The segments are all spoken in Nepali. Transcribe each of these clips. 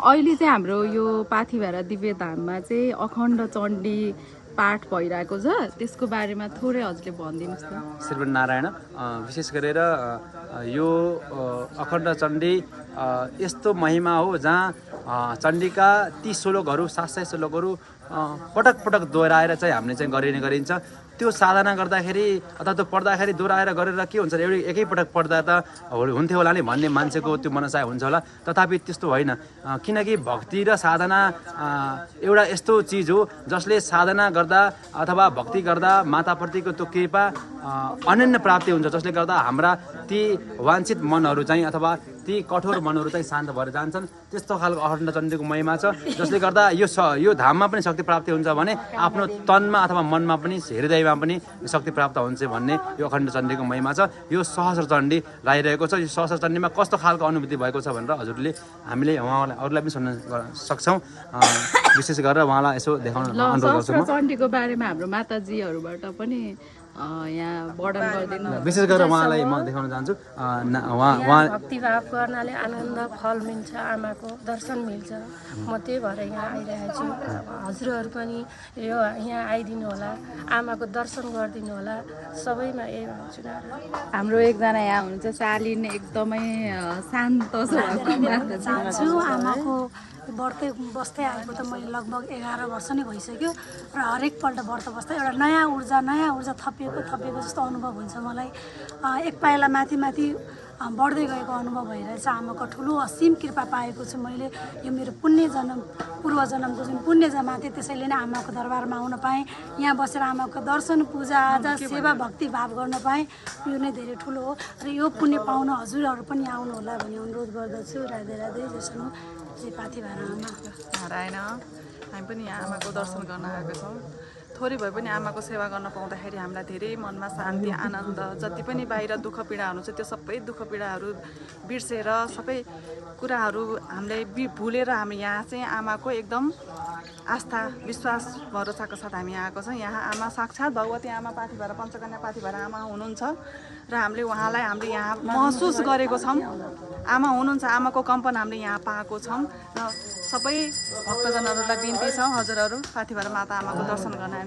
अहिले चाहिँ हाम्रो यो पाथिभरा दिव्य धाममा चाहिँ अखण्ड चण्डी पाठ भइरहेको छ, त्यसको बारेमा थोरै हजुरले भनिदिनुहोस् त। श्रीमन नारायण, विशेष गरेर यो अखण्ड चण्डी यस्तो महिमा हो जहाँ चण्डीका ती श्लोकहरू 700 श्लोकहरू पटक पटक दोहोऱ्याएर चाहिँ हामीले चाहिँ गरिने गरिन्छ। त्यो साधना गर्दाखेरि अथवा त्यो पढ्दाखेरि दोहोऱ्याएर गरेर के हुन्छ, एकैपटक पढ्दा त हुन्थ्यो होला नि भन्ने मान्छेको त्यो मनसाय हुन्छ होला, तथापि त्यस्तो होइन। किनकि भक्ति र साधना एउटा यस्तो चिज हो जसले साधना गर्दा अथवा भक्ति गर्दा माताप्रतिको त्यो कृपा अनन्य प्राप्ति हुन्छ, जसले गर्दा हाम्रा ती वाञ्छित मनहरू चाहिँ अथवा ती कठोर मनहरू चाहिँ शान्त भएर जान्छन्। त्यस्तो खालको अखण्ड चण्डीको महिमा छ, जसले गर्दा यो धाममा पनि शक्ति प्राप्ति हुन्छ भने आफ्नो तनमा अथवा मनमा पनि हृदयमा पनि शक्ति प्राप्त हुन्छ भन्ने यो अखण्ड चण्डीको महिमा छ। यो सहस्र चण्डी लगाइरहेको छ। यो सहस्र चण्डीमा कस्तो खालको अनुभूति भएको छ भनेर हजुरले हामीले उहाँलाई अरूलाई पनि सुन्न सक्छौँ। विशेष गरेर उहाँलाई यसो देखाउन अनुरोध गर्छु। सहस्र चण्डीको बारेमा हाम्रो माताजीहरूबाट पनि यहाँ वर्णन गरिदिनु। विशेष गरेर उहाँलाई म देखाउन चाहन्छु। भक्तिभाव गर्नाले आनन्द फल मिल्छ, आमाको दर्शन मिल्छ। म त्यही भएर यहाँ आइरहेको छु। हजुरहरू पनि यो यहाँ आइदिनु होला, आमाको दर्शन गरिदिनु होला। सबैमा यही भन्छु। हाम्रो एकजना यहाँ हुनुहुन्छ शालिन, एकदमै शान्त चाहन्छु। आमाको व्रत बस्दै आएको त मैले लगभग 11 वर्ष नै भइसक्यो र हरेकपल्ट व्रत बस्दा एउटा नयाँ ऊर्जा थपिएको जस्तो अनुभव हुन्छ मलाई। एक पाइला माथि बढ्दै गएको अनुभव भइरहेछ। आमाको ठुलो असीम कृपा पाएको छु मैले। यो मेरो पूर्व जन्मको जुन पुण्य जमा थियो, त्यसैले नै आमाको दरबारमा आउन पाएँ। यहाँ बसेर आमाको दर्शन, पूजा आजा, सेवा, भक्ति भाव गर्न पाएँ। यो नै धेरै ठुलो हो र यो पुण्य पाउन हजुरहरू पनि आउनु होला भन्ने अनुरोध गर्दछु। राधे राधे। जसो जय पाथिभरा आमा। नारायण, हामी पनि यहाँ आमाको दर्शन गर्न आएको छौँ। थोरै भए पनि आमाको सेवा गर्न पाउँदाखेरि हामीलाई धेरै मनमा शान्ति, आनन्द, जति पनि बाहिर दुःख पीडाहरू छ त्यो सबै दुःख पीडाहरू बिर्सेर सबै कुराहरू हामीले भुलेर हामी यहाँ चाहिँ आमाको एकदम आस्था, विश्वास, भरोसाको साथ हामी आएको छौँ। यहाँ आमा साक्षात् भगवती आमा पाथिभरा पञ्चकन्या पाथिभरा आमा हुनुहुन्छ र हामीले उहाँलाई हामीले यहाँ महसुस गरेको छौँ। आमा हुनुहुन्छ, आमाको कम्पन हामीले यहाँ पाएको छौँ र सबै भक्तजनहरूलाई बिन्ती छ, हजुरहरू पाथिभरा माता आमाको दर्शन गर्न।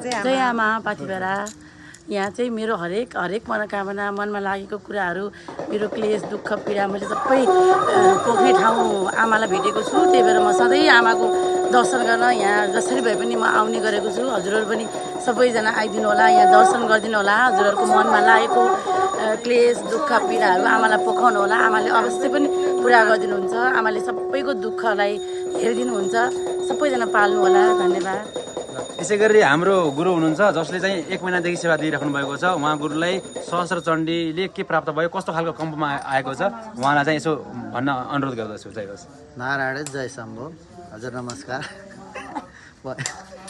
जय आमा पाथिभरा। यहाँ चाहिँ मेरो हरेक मनोकामना, मनमा लागेको कुराहरू, मेरो क्लेश, दुःख, पीडा मैले सबै पोख्ने ठाउँ आमालाई भेटेको छु। त्यही भएर म सधैँ आमाको दर्शन गर्न यहाँ जसरी भए पनि म आउने गरेको छु। हजुरहरू पनि सबैजना आइदिनु होला, यहाँ दर्शन गरिदिनु होला। हजुरहरूको मनमा लागेको क्लेश, दुःख, पीडाहरू आमालाई पोखाउनु होला। आमाले अवश्य पनि पुरा गरिदिनुहुन्छ। आमाले सबैको दुःखलाई हेरिदिनुहुन्छ। सबैजना पाल्नु होला। धन्यवाद। यसै गरी हाम्रो गुरु हुनुहुन्छ जसले चाहिँ 1 महिनादेखि सेवा दिइराख्नु भएको छ। उहाँ गुरुलाई सहस्र चण्डीले के प्राप्त भयो, कस्तो खालको कम्पमा आएको छ, उहाँलाई चाहिँ यसो भन्न अनुरोध गर्दछु। जय होस्। नारायण, जय शम्भो। हजुर नमस्कार।